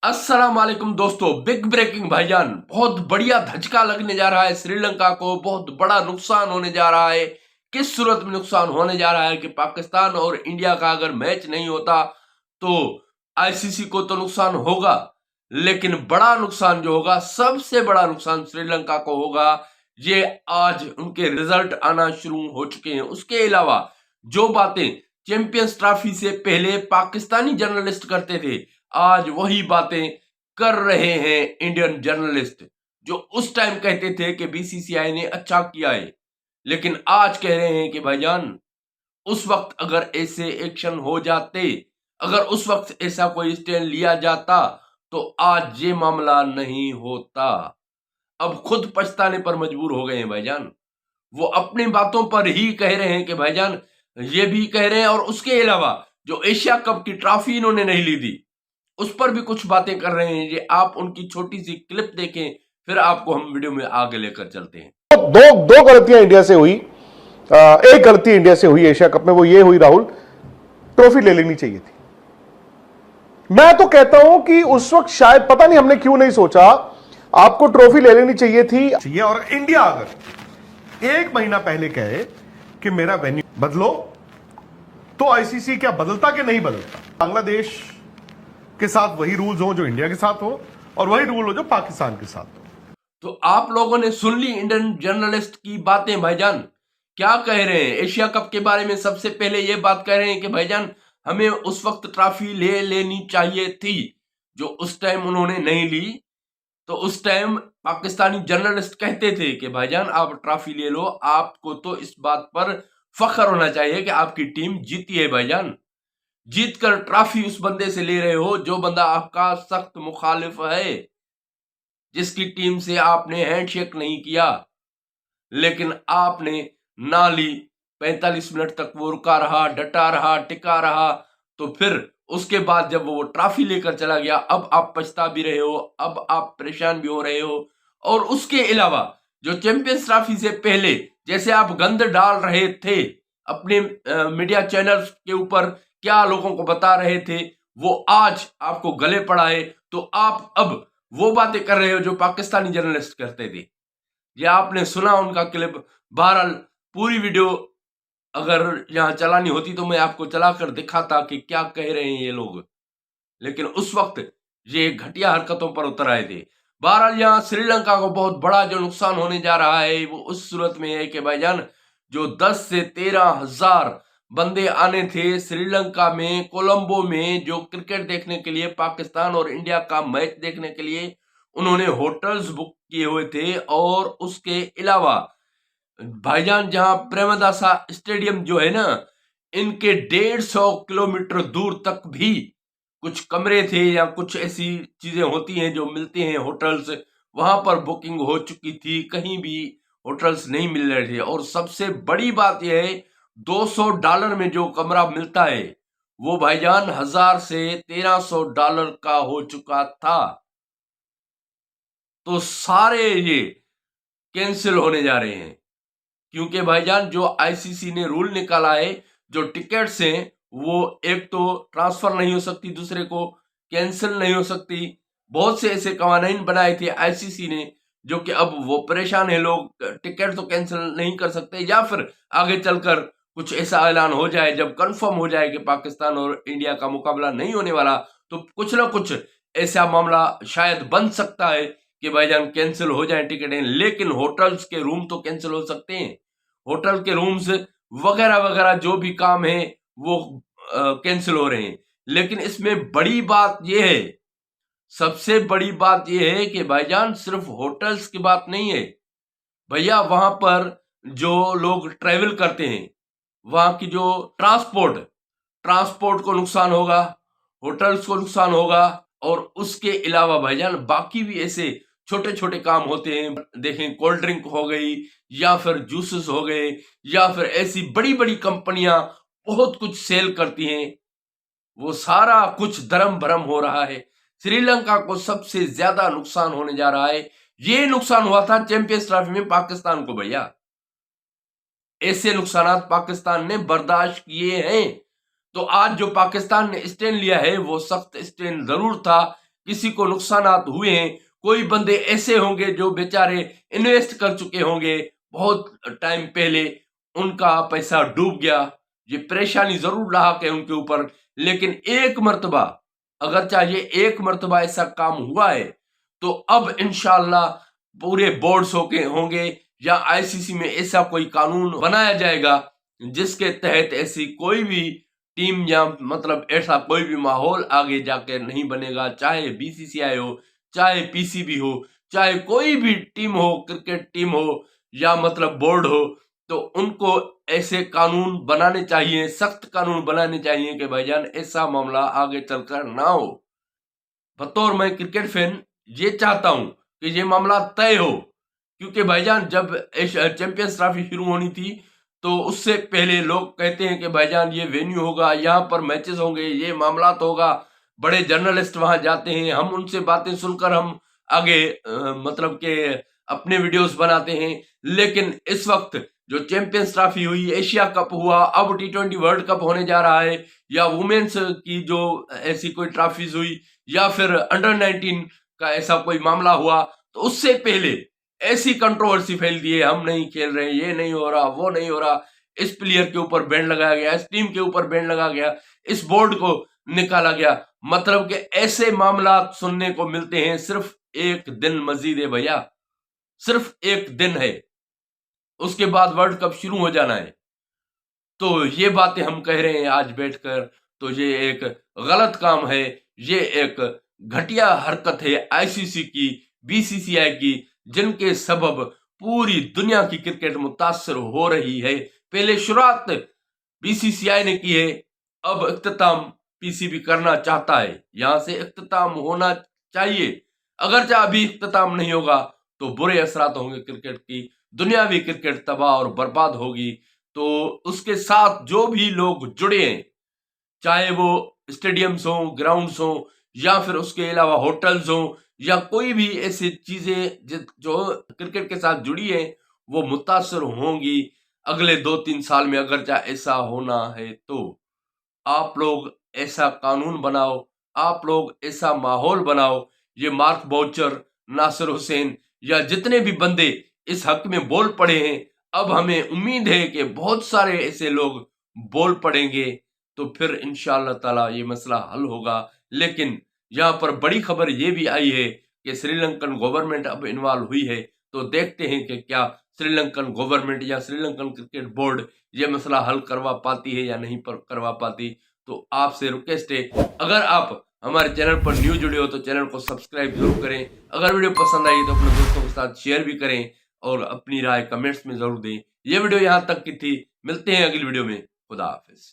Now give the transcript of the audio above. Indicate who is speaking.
Speaker 1: अस्सलाम वालेकुम दोस्तों, बिग ब्रेकिंग भाईजान, बहुत बढ़िया धचका लगने जा रहा है श्रीलंका को। बहुत बड़ा नुकसान होने जा रहा है। किस सूरत में नुकसान होने जा रहा है कि पाकिस्तान और इंडिया का अगर मैच नहीं होता तो आईसीसी को तो नुकसान होगा, लेकिन बड़ा नुकसान जो होगा, सबसे बड़ा नुकसान श्रीलंका को होगा। ये आज उनके रिजल्ट आना शुरू हो चुके हैं। उसके अलावा जो बातें चैंपियंस ट्रॉफी से पहले पाकिस्तानी जर्नलिस्ट करते थे, आज वही बातें कर रहे हैं इंडियन जर्नलिस्ट, जो उस टाइम कहते थे कि बीसीसीआई ने अच्छा किया है, लेकिन आज कह रहे हैं कि भाईजान उस वक्त अगर ऐसे एक्शन हो जाते, अगर उस वक्त ऐसा कोई स्टैंड लिया जाता तो आज ये मामला नहीं होता। अब खुद पछताने पर मजबूर हो गए हैं भाईजान। वो अपनी बातों पर ही कह रहे हैं कि भाईजान ये भी कह रहे हैं, और उसके अलावा जो एशिया कप की ट्रॉफी इन्होंने नहीं ली थी उस पर भी कुछ बातें कर रहे हैं। ये आप उनकी छोटी सी क्लिप देखें, फिर आपको हम वीडियो में आगे लेकर चलते हैं।
Speaker 2: दो दो गलतियां इंडिया से हुई। एक गलती इंडिया से हुई एशिया कप में, वो ये हुई राहुल, ट्रॉफी ले लेनी चाहिए थी। मैं तो कहता हूं कि उस वक्त शायद पता नहीं हमने क्यों नहीं सोचा, आपको ट्रॉफी ले लेनी चाहिए थी। और इंडिया अगर एक महीना पहले कहे कि मेरा वेन्यू बदलो, तो आईसीसी क्या बदलता कि नहीं बदलता? बांग्लादेश के साथ वही रूल्स हो जो इंडिया के साथ हो, और वही रूल हो जो पाकिस्तान के साथ हो।
Speaker 1: तो आप लोगों ने सुन ली इंडियन जर्नलिस्ट की बातें भाईजान, क्या कह रहे हैं एशिया कप के बारे में। सबसे पहले ये बात कह रहे हैं कि भाईजान हमें उस वक्त ट्रॉफी ले लेनी चाहिए थी, जो उस टाइम उन्होंने नहीं ली। तो उस टाइम पाकिस्तानी जर्नलिस्ट कहते थे कि भाईजान आप ट्रॉफी ले लो, आपको तो इस बात पर फख्र होना चाहिए कि आपकी टीम जीती है भाईजान। जीत कर ट्रॉफी उस बंदे से ले रहे हो जो बंदा आपका सख्त मुखालिफ है, जिसकी टीम से आपने हैंडशेक नहीं किया, लेकिन आपने ना ली। 45 मिनट तक वो रुका रहा, डटा रहा, टिका रहा। तो फिर उसके बाद जब वो ट्रॉफी लेकर चला गया, अब आप पछता भी रहे हो, अब आप परेशान भी हो रहे हो। और उसके अलावा जो चैंपियंस ट्रॉफी से पहले जैसे आप गंद डाल रहे थे अपने मीडिया चैनल्स के ऊपर, क्या लोगों को बता रहे थे, वो आज आपको गले पड़ा है। तो आप अब वो बातें कर रहे हो जो पाकिस्तानी जर्नलिस्ट करते थे। ये आपने सुना उनका क्लिप। बहरहाल पूरी वीडियो अगर यहां चलानी होती तो मैं आपको चलाकर दिखाता कि क्या कह रहे हैं ये लोग, लेकिन उस वक्त ये घटिया हरकतों पर उतर आए थे। बहरहाल यहाँ श्रीलंका को बहुत बड़ा जो नुकसान होने जा रहा है वो उस सूरत में है कि भाईजान जो 10 से 13 हजार बंदे आने थे श्रीलंका में, कोलंबो में, जो क्रिकेट देखने के लिए, पाकिस्तान और इंडिया का मैच देखने के लिए उन्होंने होटल्स बुक किए हुए थे। और उसके अलावा भाईजान जहां प्रेमदासा स्टेडियम जो है ना, इनके 150 किलोमीटर दूर तक भी कुछ कमरे थे या कुछ ऐसी चीजें होती हैं जो मिलती हैं होटल्स, वहां पर बुकिंग हो चुकी थी, कहीं भी होटल्स नहीं मिल रहे थे। और सबसे बड़ी बात यह है, $200 में जो कमरा मिलता है वो भाईजान 1000 से $1300 का हो चुका था। तो सारे ये कैंसिल होने जा रहे हैं, क्योंकि भाईजान जो आईसीसी ने रूल निकाला है, जो टिकट्स हैं वो एक तो ट्रांसफर नहीं हो सकती, दूसरे को कैंसिल नहीं हो सकती। बहुत से ऐसे कवानीन बनाए थे आईसीसी ने, जो कि अब वो परेशान है, लोग टिकट तो कैंसिल नहीं कर सकते, या फिर आगे चलकर कुछ ऐसा ऐलान हो जाए जब कंफर्म हो जाए कि पाकिस्तान और इंडिया का मुकाबला नहीं होने वाला, तो कुछ ना कुछ ऐसा मामला शायद बन सकता है कि भाईजान कैंसिल हो जाए टिकटें। लेकिन होटल्स के रूम तो कैंसिल हो सकते हैं, होटल के रूम्स वगैरह वगैरह जो भी काम है वो कैंसिल हो रहे हैं। लेकिन इसमें बड़ी बात यह है, सबसे बड़ी बात यह है कि भाईजान सिर्फ होटल्स की बात नहीं है भैया, वहां पर जो लोग ट्रेवल करते हैं, वहां की जो ट्रांसपोर्ट को नुकसान होगा, होटल्स को नुकसान होगा। और उसके अलावा भाईजान बाकी भी ऐसे छोटे छोटे काम होते हैं, देखें कोल्ड ड्रिंक हो गई, या फिर जूसेस हो गए, या फिर ऐसी बड़ी बड़ी कंपनियां बहुत कुछ सेल करती हैं, वो सारा कुछ धर्म भरम हो रहा है। श्रीलंका को सबसे ज्यादा नुकसान होने जा रहा है। ये नुकसान हुआ था चैंपियंस ट्रॉफी में पाकिस्तान को भैया, ऐसे नुकसान पाकिस्तान ने बर्दाश्त किए हैं। तो आज जो पाकिस्तान ने स्टैंड लिया है वो सख्त स्टैंड जरूर था, किसी को नुकसानात हुए हैं, कोई बंदे ऐसे होंगे जो बेचारे इन्वेस्ट कर चुके होंगे बहुत टाइम पहले, उनका पैसा डूब गया। ये परेशानी जरूर रहा कि उनके ऊपर, लेकिन एक मर्तबा, अगर चाहिए एक मर्तबा ऐसा काम हुआ है तो अब इंशाअल्लाह पूरे बोर्ड्स होंगे या आईसीसी में ऐसा कोई कानून बनाया जाएगा जिसके तहत ऐसी कोई भी टीम या मतलब ऐसा कोई भी माहौल आगे जाकर नहीं बनेगा, चाहे बीसीसीआई हो, चाहे पीसीबी हो, चाहे कोई भी टीम हो, क्रिकेट टीम हो या मतलब बोर्ड हो, तो उनको ऐसे कानून बनाने चाहिए, सख्त कानून बनाने चाहिए कि भाईजान ऐसा मामला आगे चलकर ना हो। बतौर मैं क्रिकेट फैन ये चाहता हूं कि ये मामला तय हो, क्योंकि भाईजान जब चैंपियंस ट्रॉफी शुरू होनी थी तो उससे पहले लोग कहते हैं कि भाईजान ये वेन्यू होगा, यहाँ पर मैचेस होंगे, ये मामला तो होगा, बड़े जर्नलिस्ट वहां जाते हैं, हम उनसे बातें सुनकर हम आगे मतलब के अपने वीडियोस बनाते हैं। लेकिन इस वक्त जो चैंपियंस ट्रॉफी हुई, एशिया कप हुआ, अब T20 वर्ल्ड कप होने जा रहा है, या वुमेन्स की जो ऐसी कोई ट्रॉफीज हुई, या फिर अंडर 19 का ऐसा कोई मामला हुआ, तो उससे पहले ऐसी कंट्रोवर्सी फैल दी है, हम नहीं खेल रहे, ये नहीं हो रहा, वो नहीं हो रहा, इस प्लेयर के ऊपर बैन लगाया गया, इस टीम के ऊपर बैन लगा गया, इस बोर्ड को निकाला गया। मतलब कि ऐसे मामला सुनने को मिलते हैं। सिर्फ एक दिन मजीद है भैया, सिर्फ एक दिन है, उसके बाद वर्ल्ड कप शुरू हो जाना है। तो ये बातें हम कह रहे हैं आज बैठकर, तो ये एक गलत काम है, ये एक घटिया हरकत है आईसीसी की, बीसीसीआई की, जिनके सबब पूरी दुनिया की क्रिकेट मुतासर हो रही है। पहले शुरुआत बीसीसीआई ने की है, अब इख्तिताम पीसीबी करना चाहता है, यहां से इख्तिताम होना चाहिए। अगर चाहे अभी इख्तिताम नहीं होगा तो बुरे असरात होंगे क्रिकेट की, दुनियावी क्रिकेट तबाह और बर्बाद होगी। तो उसके साथ जो भी लोग जुड़े हैं, चाहे वो स्टेडियम्स हो, ग्राउंड्स हो, या फिर उसके अलावा होटल्स हो, या कोई भी ऐसी चीजें जो क्रिकेट के साथ जुड़ी है, वो मुतासर होंगी अगले 2-3 साल में। अगर चाहे ऐसा होना है तो आप लोग ऐसा कानून बनाओ, आप लोग ऐसा माहौल बनाओ। ये मार्क बाउचर, नासिर हुसैन या जितने भी बंदे इस हक में बोल पड़े हैं, अब हमें उम्मीद है कि बहुत सारे ऐसे लोग बोल पड़ेंगे, तो फिर इंशाअल्लाह ताला ये मसला हल होगा। लेकिन यहाँ पर बड़ी खबर ये भी आई है कि श्रीलंकन गवर्नमेंट अब इन्वॉल्व हुई है, तो देखते हैं कि क्या श्रीलंकन गवर्नमेंट या श्रीलंकन क्रिकेट बोर्ड ये मसला हल करवा पाती है या नहीं करवा पाती। तो आपसे रिक्वेस्ट है, अगर आप हमारे चैनल पर न्यू जुड़े हो तो चैनल को सब्सक्राइब जरूर करें। अगर वीडियो पसंद आई तो अपने दोस्तों के साथ शेयर भी करें और अपनी राय कमेंट्स में जरूर दें। ये वीडियो यहाँ तक की थी, मिलते हैं अगली वीडियो में। खुदा हाफिज।